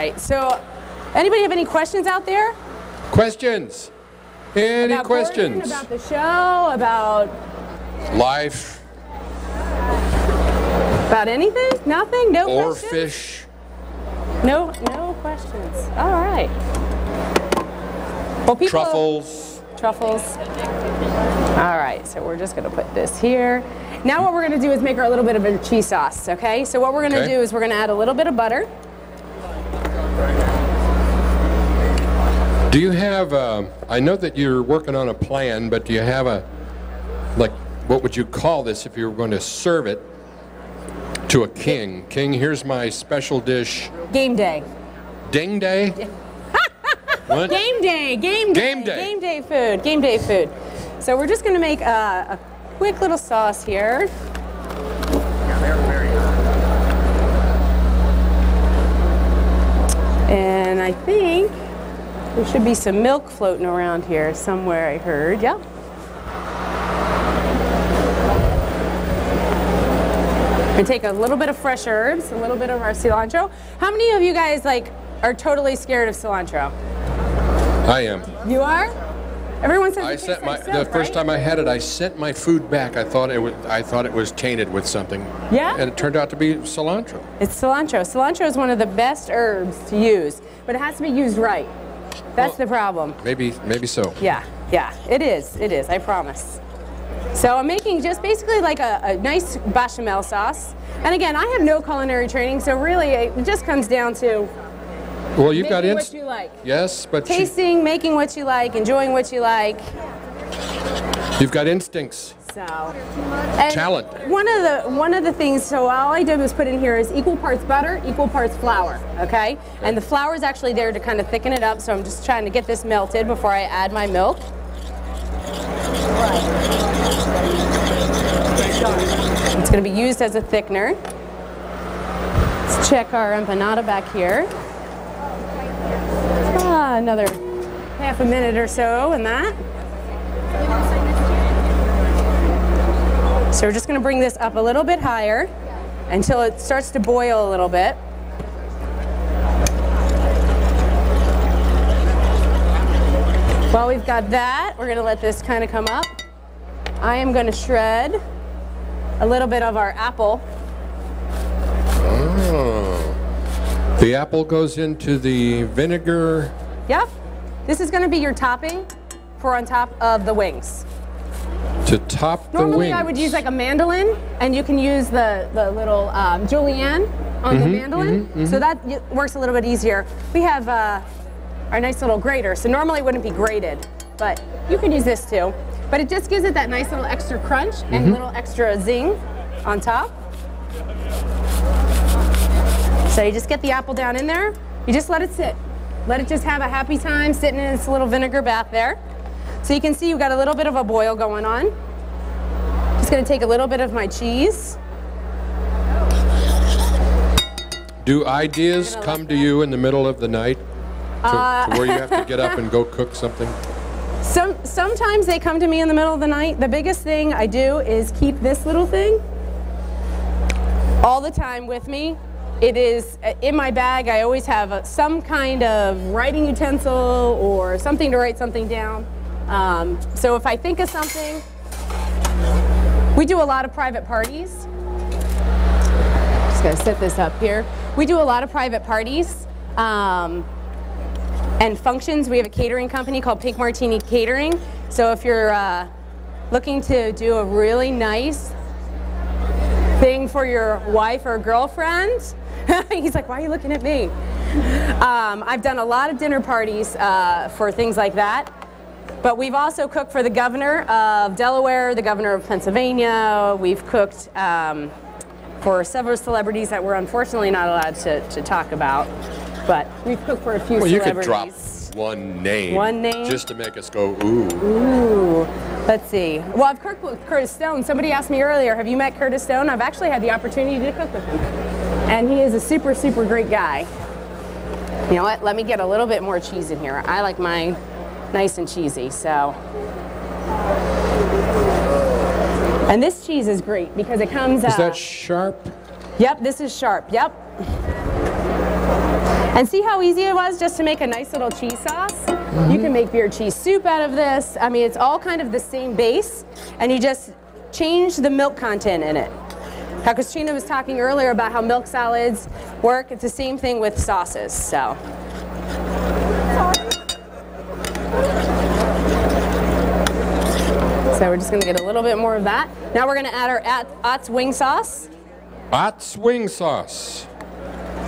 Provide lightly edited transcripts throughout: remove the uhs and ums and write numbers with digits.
right, so anybody have any questions out there? Questions? Any About questions? Gordon, about the show, about life? About anything? Nothing? No or questions? fish? No questions. All right. Well, people, Truffles. All right, so we're just gonna put this here. Now what we're gonna do is make our little bit of a cheese sauce, okay? So what we're gonna do is we're gonna add a little bit of butter. Do you have, I know that you're working on a plan, but do you have a, like, what would you call this if you were going to serve it to a king? King, here's my special dish. Game day. Ding day? What? Game day. Game day food. So we're just going to make a quick little sauce here. And I think there should be some milk floating around here somewhere, I heard. Yep. And take a little bit of fresh herbs, a little bit of our cilantro. How many of you guys are totally scared of cilantro? I am. You are? Everyone says the first time I had it, I sent my food back. I thought it was tainted with something. Yeah. And it turned out to be cilantro. It's cilantro. Cilantro is one of the best herbs to use, but it has to be used right. That's the problem. Maybe so. Yeah, it is, I promise. So I'm making just basically like a nice bechamel sauce. And again, I have no culinary training, so really it just comes down to well, you've got what you like. Yes, but tasting, making what you like, enjoying what you like. You've got instincts. So, talent. One of the things, so all I did was put in here is equal parts butter, equal parts flour, okay? And the flour is actually there to kind of thicken it up, so I'm just trying to get this melted before I add my milk. It's going to be used as a thickener. Let's check our empanada back here. Another half a minute or so in that. So we're just going to bring this up a little bit higher until it starts to boil a little bit. While we've got that, we're going to let this kind of come up. I am going to shred a little bit of our apple. Oh. The apple goes into the vinegar. Yep. This is going to be your topping for on top of the wings. To top the wings. Normally I would use like a mandolin, and you can use the little julienne on the mandolin, so that works a little bit easier. We have our nice little grater, so normally it wouldn't be grated, but you can use this too. But it just gives it that nice little extra crunch and a little extra zing on top. So you just get the apple down in there, you just let it sit. Let it just have a happy time sitting in its little vinegar bath there. So you can see you've got a little bit of a boil going on. Just going to take a little bit of my cheese. Do ideas come to you in the middle of the night to where you have to get up and go cook something? Sometimes they come to me in the middle of the night. The biggest thing I do is keep this little thing all the time with me. It is in my bag. I always have some kind of writing utensil or something to write something down. So if I think of something, we do a lot of private parties. Just gonna set this up here. We do a lot of private parties and functions. We have a catering company called Pink Martini Catering. So if you're looking to do a really nice thing for your wife or girlfriend, he's like, why are you looking at me? I've done a lot of dinner parties for things like that. But we've also cooked for the governor of Delaware, the governor of Pennsylvania. We've cooked for several celebrities that we're unfortunately not allowed to talk about. But we've cooked for a few celebrities. You could drop one name. One name? Just to make us go, ooh. Ooh. Let's see. Well, I've cooked with Curtis Stone. Somebody asked me earlier, have you met Curtis Stone? I've actually had the opportunity to cook with him. And he is a super, super great guy. You know what? Let me get a little bit more cheese in here. I like mine nice and cheesy, so. And this cheese is great because it comes Is that sharp? Yep, this is sharp, yep. And see how easy it was just to make a nice little cheese sauce? You can make beer cheese soup out of this. I mean, it's all kind of the same base, and you just change the milk content in it. How Christina was talking earlier about how milk salads work, it's the same thing with sauces, so. So we're just gonna get a little bit more of that. Now we're gonna add our Ott's wing sauce. Ott's wing sauce.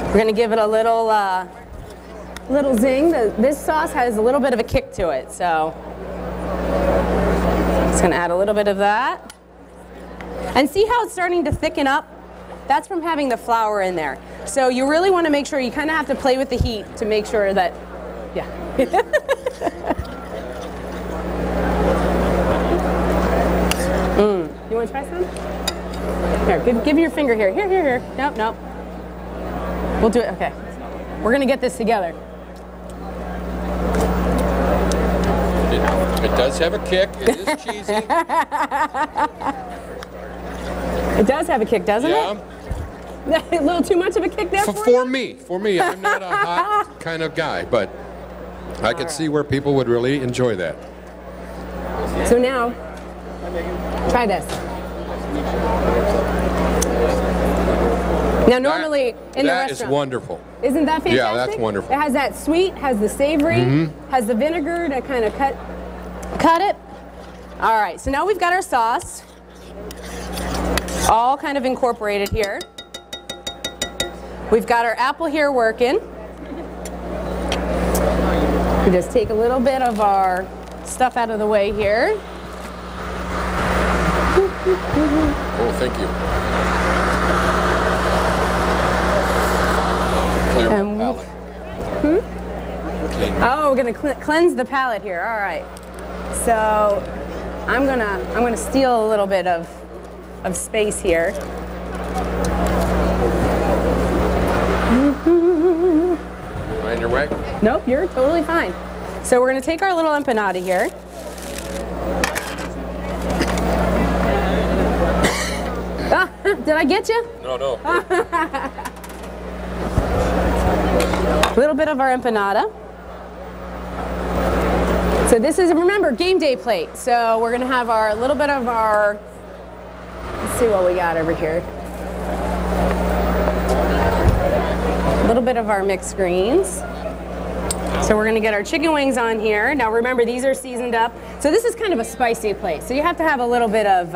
We're gonna give it a little little zing. This sauce has a little bit of a kick to it, so just gonna add a little bit of that. And see how it's starting to thicken up? That's from having the flour in there. So you really want to make sure you kind of have to play with the heat to make sure that, yeah. You want to try some? Here, give me your finger here. Here. Nope, nope. We'll do it, okay. We're gonna get this together. It does have a kick, it is cheesy. It does have a kick, doesn't it? Yeah. A little too much of a kick there for you? For me, I'm not a hot kind of guy, but I could see where people would really enjoy that. So now, try this. Now normally in the restaurant. That is wonderful. Isn't that fantastic? Yeah, that's wonderful. It has that sweet, has the savory, has the vinegar to kind of cut it. All right, so now we've got our sauce all kind of incorporated here. We've got our apple here working. We just take a little bit of our stuff out of the way here. Oh, thank you. Clear my palate. Oh, we're gonna cleanse the palate here. All right. So I'm gonna steal a little bit of space here. Mind your way? Nope, you're totally fine. So we're gonna take our little empanada here. Ah, did I get you? No. A little bit of our empanada. So this is, remember, game day plate. So we're gonna have a little bit of our, let's see what we got over here. A little bit of our mixed greens. So we're gonna get our chicken wings on here. Now remember, these are seasoned up. So this is kind of a spicy plate. So you have to have a little bit of,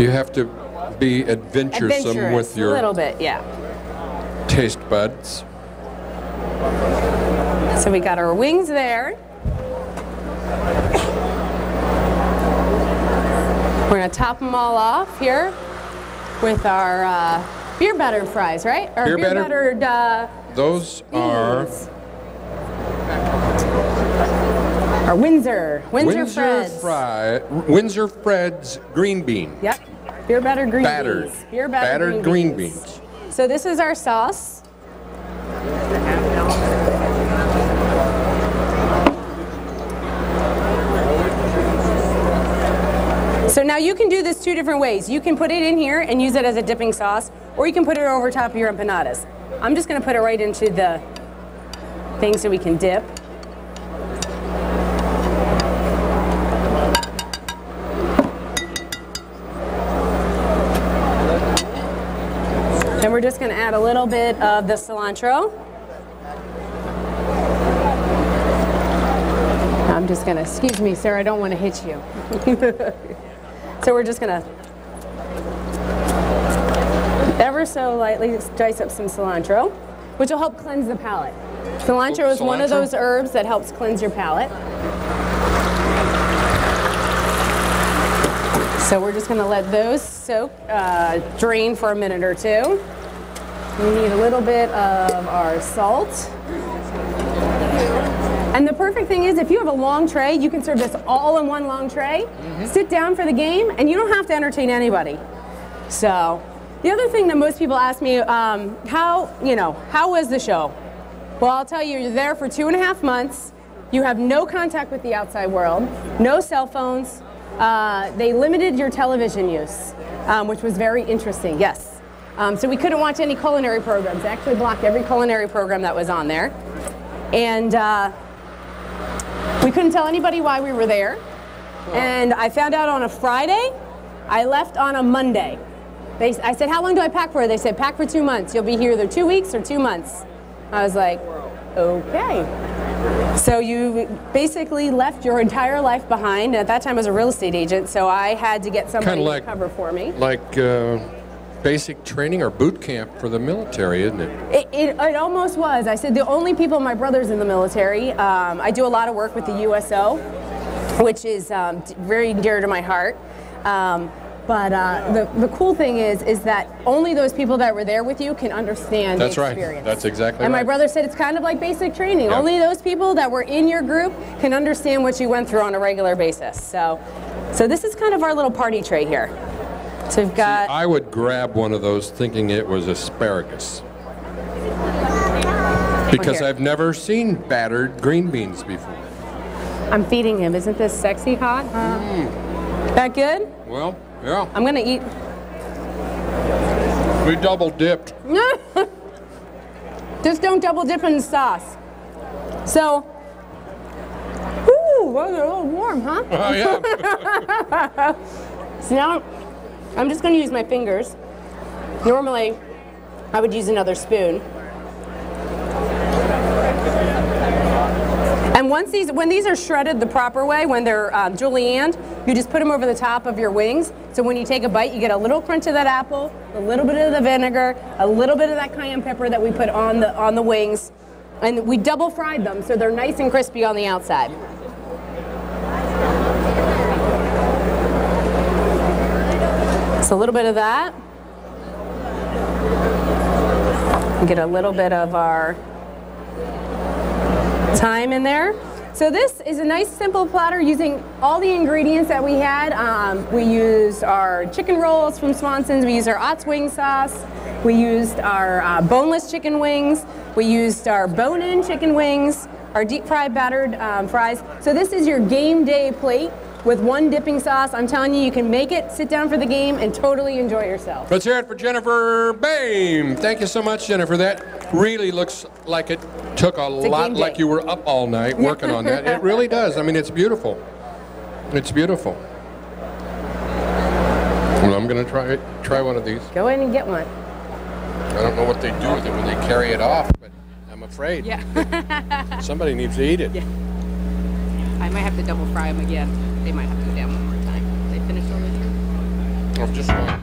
You have to be adventuresome with your a little bit, yeah. taste buds. So we got our wings there. We're gonna top them all off here with our beer battered fries, right? Or beer battered. Those are our Windsor Freds. Windsor Fred's green bean. Yep. Beer battered green beans. Beer battered green beans. So this is our sauce. So now you can do this two different ways. You can put it in here and use it as a dipping sauce, or you can put it over top of your empanadas. I'm just gonna put it right into the thing so we can dip. Then we're just gonna add a little bit of the cilantro. I'm just gonna, excuse me, sir, I don't wanna hit you. So we're just gonna ever so lightly dice up some cilantro, which will help cleanse the palate. Cilantro is one of those herbs that helps cleanse your palate. So we're just gonna let those soak, drain for a minute or two. We need a little bit of our salt. And the perfect thing is, if you have a long tray, you can serve this all in one long tray. Sit down for the game, and you don't have to entertain anybody. So, the other thing that most people ask me, how was the show? Well, I'll tell you, you're there for 2.5 months. You have no contact with the outside world, no cell phones. They limited your television use, which was very interesting, yes. So we couldn't watch any culinary programs. They actually blocked every culinary program that was on there. And we couldn't tell anybody why we were there. And I found out on a Friday. I left on a Monday. I said, how long do I pack for? They said, pack for 2 months. You'll be here either 2 weeks or 2 months. I was like, okay. So you basically left your entire life behind. At that time, I was a real estate agent, so I had to get somebody to cover for me. Like basic training or boot camp for the military, isn't it? It almost was. I said the only people, my brother's in the military. I do a lot of work with the USO, which is very dear to my heart. But the cool thing is that only those people that were there with you can understand the experience. That's right. That's exactly right. And my brother said it's kind of like basic training. Yep. Only those people that were in your group can understand what you went through on a regular basis. So this is kind of our little party tray here. So we've got... See, I would grab one of those thinking it was asparagus. Because I've never seen battered green beans before. I'm feeding him. Isn't this sexy hot? That good? Well, yeah. I'm gonna eat. We double dipped. Just don't double dip in the sauce. So, ooh, those are a little warm, huh? Oh, yeah. So now, I'm just gonna use my fingers. Normally, I would use another spoon. And when these are shredded the proper way, when they're julienned, you just put them over the top of your wings. So when you take a bite, you get a little crunch of that apple, a little bit of the vinegar, a little bit of that cayenne pepper that we put on the wings, and we double fried them so they're nice and crispy on the outside. So a little bit of that. Get a little bit of our thyme in there. So this is a nice simple platter using all the ingredients that we had. We used our chicken rolls from Swanson's. We used our Ott's wing sauce. We used our boneless chicken wings. We used our bone-in chicken wings, our deep fried battered fries. So this is your game day plate with one dipping sauce. I'm telling you, you can make it, sit down for the game, and totally enjoy yourself. Let's hear it for Jennifer Behm. Thank you so much, Jennifer. That really looks like it took a lot, like you were up all night working on that. It really does. I mean, it's beautiful. It's beautiful. Well, I'm going to try one of these. Go ahead and get one. I don't know what they do with it when they carry it off, but I'm afraid. Yeah. Somebody needs to eat it. Yeah. I might have to double fry them again. They might have to go down one more time. They finished already? Oh, just one.